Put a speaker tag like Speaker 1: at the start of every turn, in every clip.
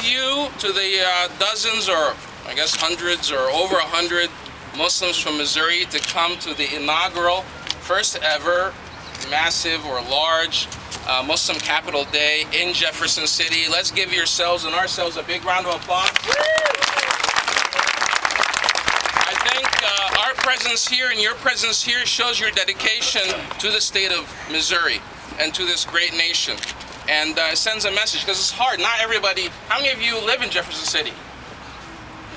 Speaker 1: you to the dozens or I guess hundreds or over 100 Muslims from Missouri to come to the inaugural, first ever, massive or large Muslim Capital Day in Jefferson City. Let's give yourselves and ourselves a big round of applause. I think our presence here and your presence here shows your dedication to the state of Missouri and to this great nation. And it sends a message, because it's hard. Not everybody. How many of you live in Jefferson City?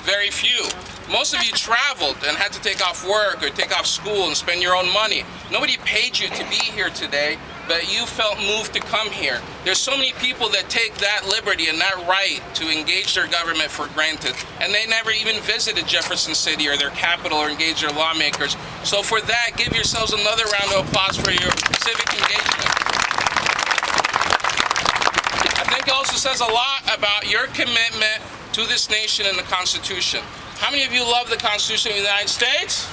Speaker 1: Very few. Most of you traveled and had to take off work or take off school and spend your own money. Nobody paid you to be here today, but you felt moved to come here. There's so many people that take that liberty and that right to engage their government for granted, and they never even visited Jefferson City or their capital or engage their lawmakers. So for that, give yourselves another round of applause for your civic engagement. I think it also says a lot about your commitment to this nation and the Constitution. How many of you love the Constitution of the United States?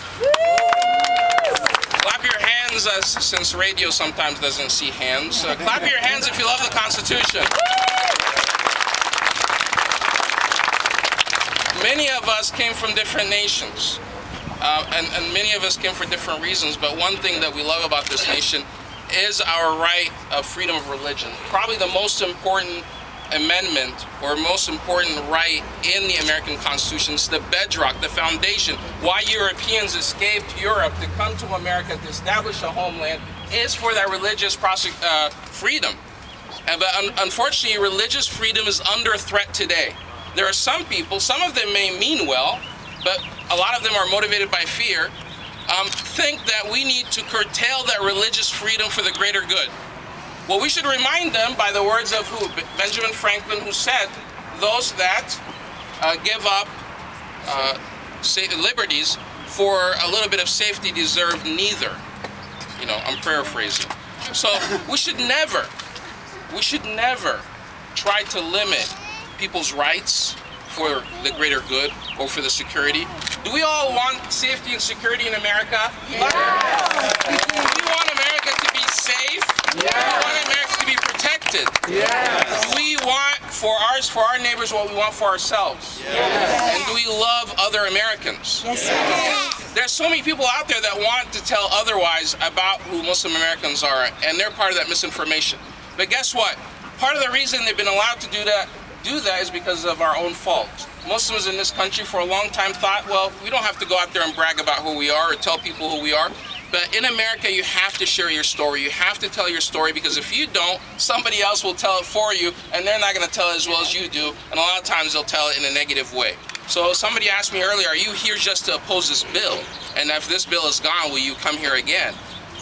Speaker 1: Clap your hands, since radio sometimes doesn't see hands. Clap your hands if you love the Constitution. Many of us came from different nations, and many of us came for different reasons, but one thing that we love about this nation is our right of freedom of religion. Probably the most important amendment or most important right in the American Constitution. It's the bedrock, the foundation. Why Europeans escaped Europe to come to America to establish a homeland is for that religious freedom. But unfortunately, religious freedom is under threat today. There are some people, some of them may mean well, but a lot of them are motivated by fear, think that we need to curtail that religious freedom for the greater good. Well, we should remind them by the words of who? Benjamin Franklin, who said, those that give up liberties for a little bit of safety deserve neither. You know, I'm paraphrasing. So we should never try to limit people's rights for the greater good or for the security. Do we all want safety and security in America? Yes. Do we want America to be safe? Yes. Do we want America to be protected? Yes. Do we want for our neighbors what we want for ourselves? Yes. And do we love other Americans? Yes. Yes. There's so many people out there that want to tell otherwise about who Muslim Americans are, and they're part of that misinformation. But guess what? Part of the reason they've been allowed to do that is because of our own fault. Muslims in this country for a long time thought, well, we don't have to go out there and brag about who we are or tell people who we are. But in America, you have to share your story. You have to tell your story, because if you don't, somebody else will tell it for you, and they're not going to tell it as well as you do. And a lot of times they'll tell it in a negative way. So somebody asked me earlier, are you here just to oppose this bill? And if this bill is gone, will you come here again?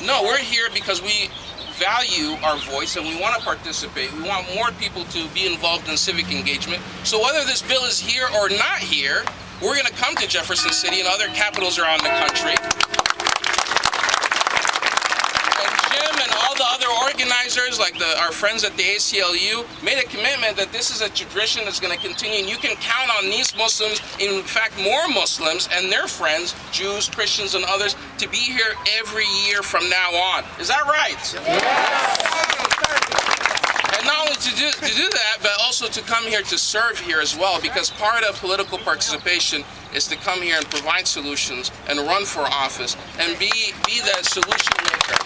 Speaker 1: No, we're here because we value our voice and we want to participate. We want more people to be involved in civic engagement. So whether this bill is here or not here, we're going to come to Jefferson City and other capitals around the country. And Jim and all the other organizers, like our friends at the ACLU, made a commitment that this is a tradition that's going to continue, and you can count on these Muslims, in fact more Muslims and their friends, Jews, Christians, and others, to be here every year from now on. Is that right? Yes. And not only to do that, but also to come here to serve here as well, because part of political participation is to come here and provide solutions and run for office and be the solution maker.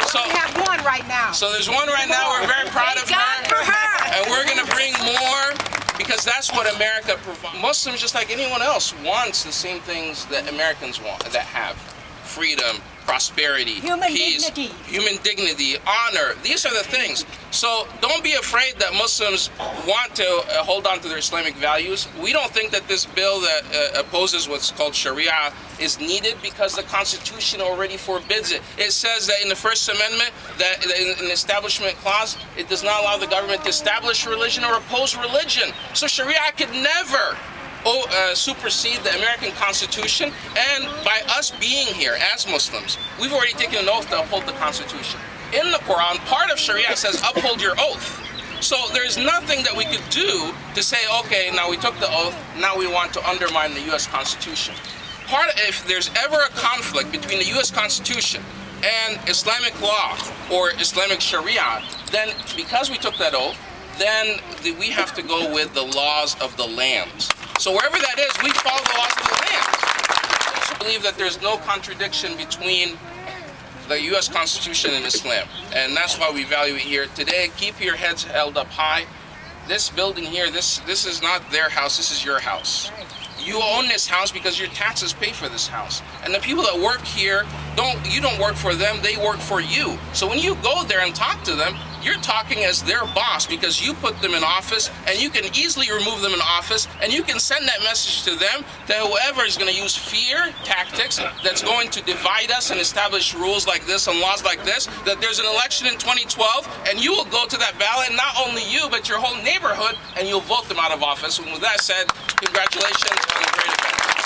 Speaker 1: So
Speaker 2: we have one right now.
Speaker 1: So there's one right now. We're very proud of her. And we're going to bring more, because that's what America provides. Muslims, just like anyone else, wants the same things that Americans want, that have. Freedom, prosperity, peace, human dignity, honor. These are the things. So don't be afraid that Muslims want to hold on to their Islamic values. We don't think that this bill that opposes what's called Sharia is needed, because the Constitution already forbids it. It says that in the First Amendment, that in the Establishment Clause, it does not allow the government to establish religion or oppose religion. So Sharia could never supersede the American Constitution, and by us being here as Muslims, we've already taken an oath to uphold the Constitution. In the Quran, part of Sharia says uphold your oath. So there's nothing that we could do to say, okay, now we took the oath, now we want to undermine the U.S. Constitution. If there's ever a conflict between the U.S. Constitution and Islamic law or Islamic Sharia, then because we took that oath, then we have to go with the laws of the land. So wherever that is, we follow the laws of the land. I believe that there's no contradiction between the U.S. Constitution and Islam, and that's why we value it here. Today, keep your heads held up high. This building here, this is not their house, this is your house. You own this house because your taxes pay for this house. And the people that work here, you don't work for them, they work for you. So when you go there and talk to them, you're talking as their boss because you put them in office, and you can easily remove them in office, and you can send that message to them that whoever is going to use fear tactics that's going to divide us and establish rules like this and laws like this, that there's an election in 2012 and you will go to that ballot, and not only you but your whole neighborhood, and you'll vote them out of office. And with that said, congratulations on a great event.